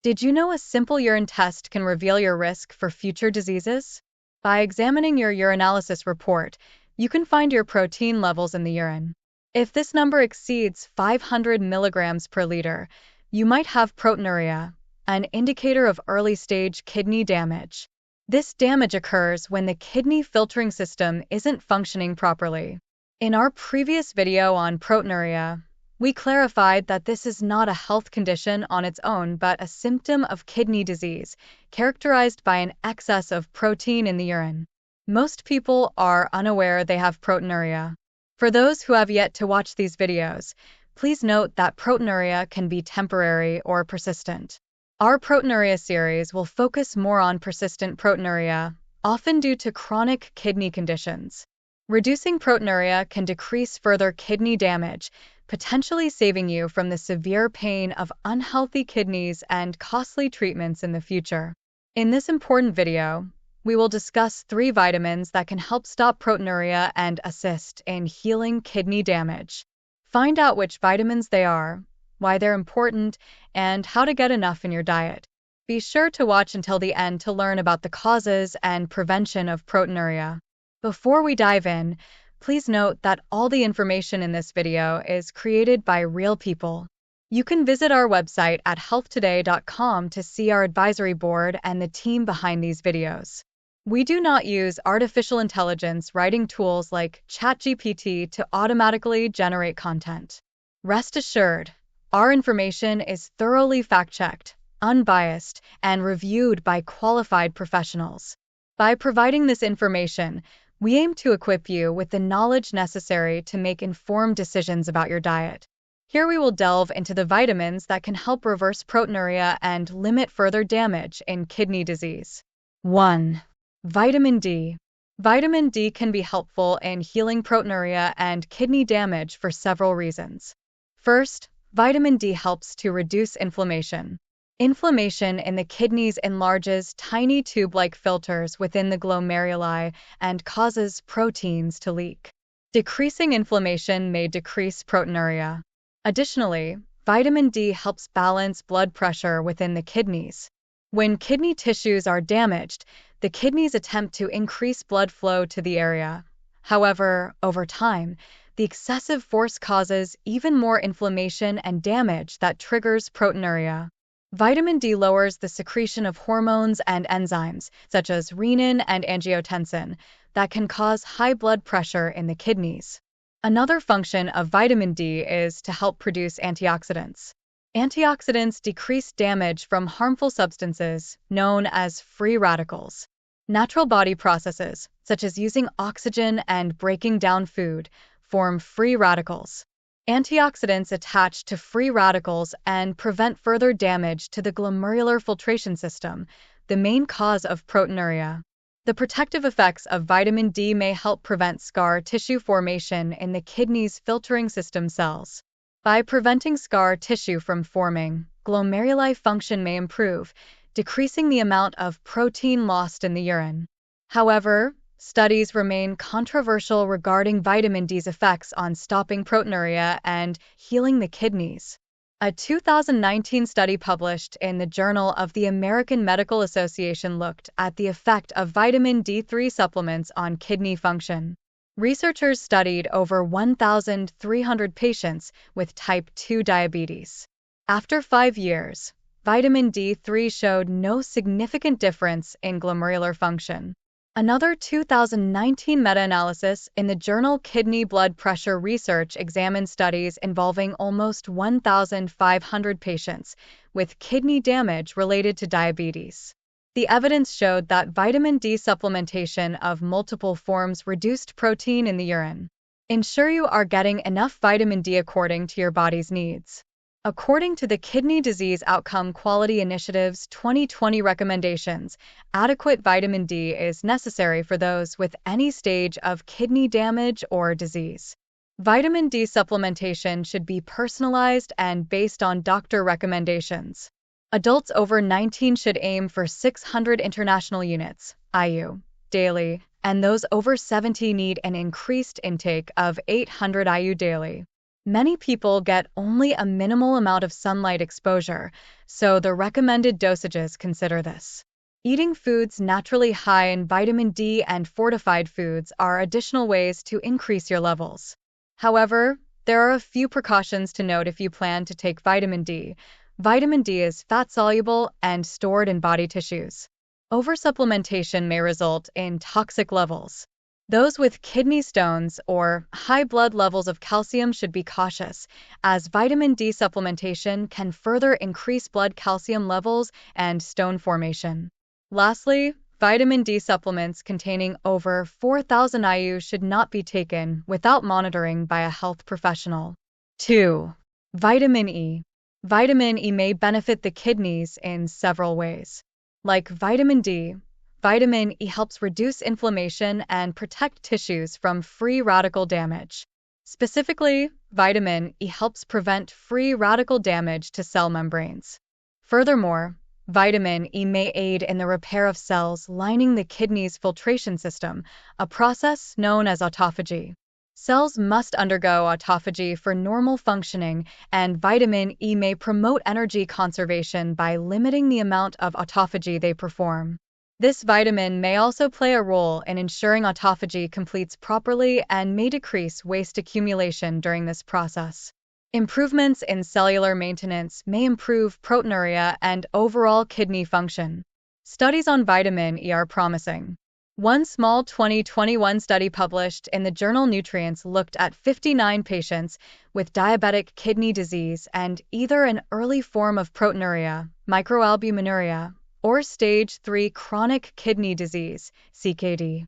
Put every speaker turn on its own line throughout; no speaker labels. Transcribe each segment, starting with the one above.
Did you know a simple urine test can reveal your risk for future diseases? By examining your urinalysis report, you can find your protein levels in the urine. If this number exceeds 500 milligrams per liter, you might have proteinuria, an indicator of early-stage kidney damage. This damage occurs when the kidney filtering system isn't functioning properly. In our previous video on proteinuria, we clarified that this is not a health condition on its own but a symptom of kidney disease, characterized by an excess of protein in the urine. Most people are unaware they have proteinuria. For those who have yet to watch these videos, please note that proteinuria can be temporary or persistent. Our proteinuria series will focus more on persistent proteinuria, often due to chronic kidney conditions. Reducing proteinuria can decrease further kidney damage, potentially saving you from the severe pain of unhealthy kidneys and costly treatments in the future. In this important video, we will discuss 3 vitamins that can help stop proteinuria and assist in healing kidney damage. Find out which vitamins they are, why they're important, and how to get enough in your diet. Be sure to watch until the end to learn about the causes and prevention of proteinuria. Before we dive in, please note that all the information in this video is created by real people. You can visit our website at healthtoday.com to see our advisory board and the team behind these videos. We do not use artificial intelligence writing tools like ChatGPT to automatically generate content. Rest assured, our information is thoroughly fact-checked, unbiased, and reviewed by qualified professionals. By providing this information, we aim to equip you with the knowledge necessary to make informed decisions about your diet. Here we will delve into the vitamins that can help reverse proteinuria and limit further damage in kidney disease. 1. Vitamin D. Vitamin D can be helpful in healing proteinuria and kidney damage for several reasons. First, vitamin D helps to reduce inflammation. Inflammation in the kidneys enlarges tiny tube-like filters within the glomeruli and causes proteins to leak. Decreasing inflammation may decrease proteinuria. Additionally, vitamin D helps balance blood pressure within the kidneys. When kidney tissues are damaged, the kidneys attempt to increase blood flow to the area. However, over time, the excessive force causes even more inflammation and damage that triggers proteinuria. Vitamin D lowers the secretion of hormones and enzymes, such as renin and angiotensin, that can cause high blood pressure in the kidneys. Another function of vitamin D is to help produce antioxidants. Antioxidants decrease damage from harmful substances known as free radicals. Natural body processes, such as using oxygen and breaking down food, form free radicals. Antioxidants attach to free radicals and prevent further damage to the glomerular filtration system, the main cause of proteinuria. The protective effects of vitamin D may help prevent scar tissue formation in the kidney's filtering system cells. By preventing scar tissue from forming, glomeruli function may improve, decreasing the amount of protein lost in the urine. However, studies remain controversial regarding vitamin D's effects on stopping proteinuria and healing the kidneys. A 2019 study published in the Journal of the American Medical Association looked at the effect of vitamin D3 supplements on kidney function. Researchers studied over 1,300 patients with type 2 diabetes. After 5 years, vitamin D3 showed no significant difference in glomerular function. Another 2019 meta-analysis in the journal Kidney Blood Pressure Research examined studies involving almost 1,500 patients with kidney damage related to diabetes. The evidence showed that vitamin D supplementation of multiple forms reduced protein in the urine. Ensure you are getting enough vitamin D according to your body's needs. According to the Kidney Disease Outcome Quality Initiative's 2020 recommendations, adequate vitamin D is necessary for those with any stage of kidney damage or disease. Vitamin D supplementation should be personalized and based on doctor recommendations. Adults over 19 should aim for 600 international units, IU, daily, and those over 70 need an increased intake of 800 IU daily. Many people get only a minimal amount of sunlight exposure, so the recommended dosages consider this. Eating foods naturally high in vitamin D and fortified foods are additional ways to increase your levels. However, there are a few precautions to note if you plan to take vitamin D. Vitamin D is fat-soluble and stored in body tissues. Oversupplementation may result in toxic levels. Those with kidney stones or high blood levels of calcium should be cautious, as vitamin D supplementation can further increase blood calcium levels and stone formation. Lastly, vitamin D supplements containing over 4,000 IU should not be taken without monitoring by a health professional. 2. Vitamin E. Vitamin E may benefit the kidneys in several ways. Like vitamin D, vitamin E helps reduce inflammation and protect tissues from free radical damage. Specifically, vitamin E helps prevent free radical damage to cell membranes. Furthermore, vitamin E may aid in the repair of cells lining the kidney's filtration system, a process known as autophagy. Cells must undergo autophagy for normal functioning, and vitamin E may promote energy conservation by limiting the amount of autophagy they perform. This vitamin may also play a role in ensuring autophagy completes properly and may decrease waste accumulation during this process. Improvements in cellular maintenance may improve proteinuria and overall kidney function. Studies on vitamin E are promising. One small 2021 study published in the journal Nutrients looked at 59 patients with diabetic kidney disease and either an early form of proteinuria, microalbuminuria, or stage 3 chronic kidney disease, CKD.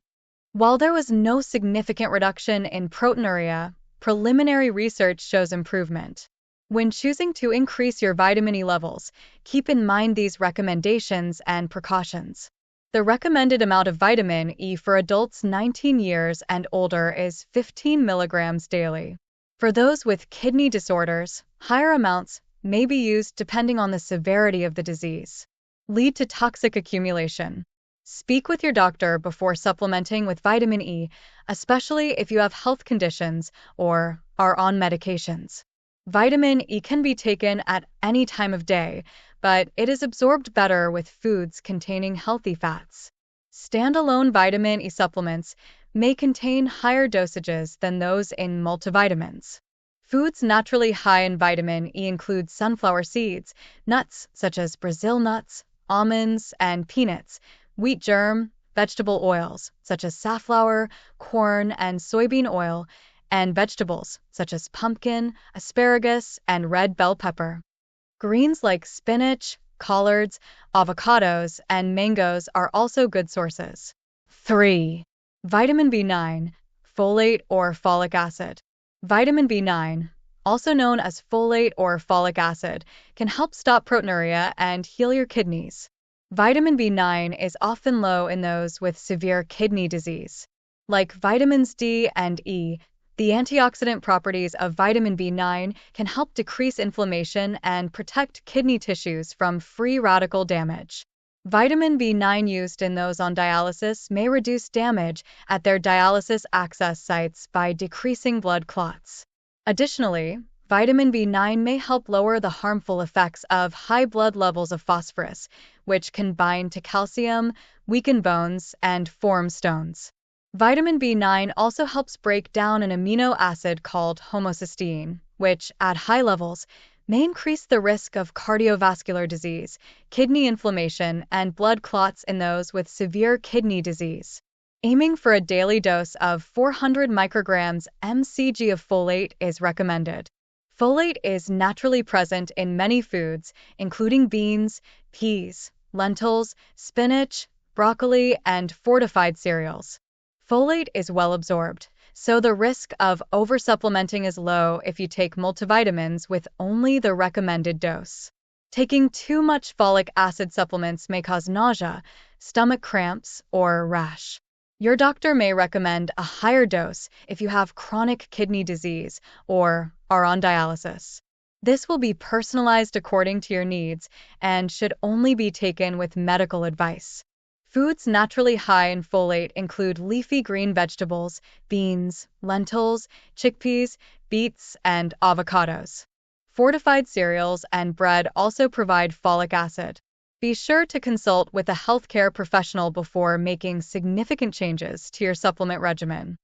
While there was no significant reduction in proteinuria, preliminary research shows improvement. When choosing to increase your vitamin E levels, keep in mind these recommendations and precautions. The recommended amount of vitamin E for adults 19 years and older is 15 milligrams daily. For those with kidney disorders, higher amounts may be used depending on the severity of the disease. Lead to toxic accumulation. Speak with your doctor before supplementing with vitamin E, especially if you have health conditions or are on medications. Vitamin E can be taken at any time of day, but it is absorbed better with foods containing healthy fats. Standalone vitamin E supplements may contain higher dosages than those in multivitamins. Foods naturally high in vitamin E include sunflower seeds, nuts such as Brazil nuts, almonds, and peanuts, wheat germ, vegetable oils such as safflower, corn, and soybean oil, and vegetables such as pumpkin, asparagus, and red bell pepper. Greens like spinach, collards, avocados, and mangoes are also good sources. 3. Vitamin B9, folate or folic acid. Vitamin B9, also known as folate or folic acid, can help stop proteinuria and heal your kidneys. Vitamin B9 is often low in those with severe kidney disease. Like vitamins D and E, the antioxidant properties of vitamin B9 can help decrease inflammation and protect kidney tissues from free radical damage. Vitamin B9 used in those on dialysis may reduce damage at their dialysis access sites by decreasing blood clots. Additionally, vitamin B9 may help lower the harmful effects of high blood levels of phosphorus, which can bind to calcium, weaken bones, and form stones. Vitamin B9 also helps break down an amino acid called homocysteine, which, at high levels, may increase the risk of cardiovascular disease, kidney inflammation, and blood clots in those with severe kidney disease. Aiming for a daily dose of 400 micrograms mcg of folate is recommended. Folate is naturally present in many foods, including beans, peas, lentils, spinach, broccoli, and fortified cereals. Folate is well absorbed, so the risk of oversupplementing is low if you take multivitamins with only the recommended dose. Taking too much folic acid supplements may cause nausea, stomach cramps, or rash. Your doctor may recommend a higher dose if you have chronic kidney disease or are on dialysis. This will be personalized according to your needs and should only be taken with medical advice. Foods naturally high in folate include leafy green vegetables, beans, lentils, chickpeas, beets, and avocados. Fortified cereals and bread also provide folic acid. Be sure to consult with a healthcare professional before making significant changes to your supplement regimen.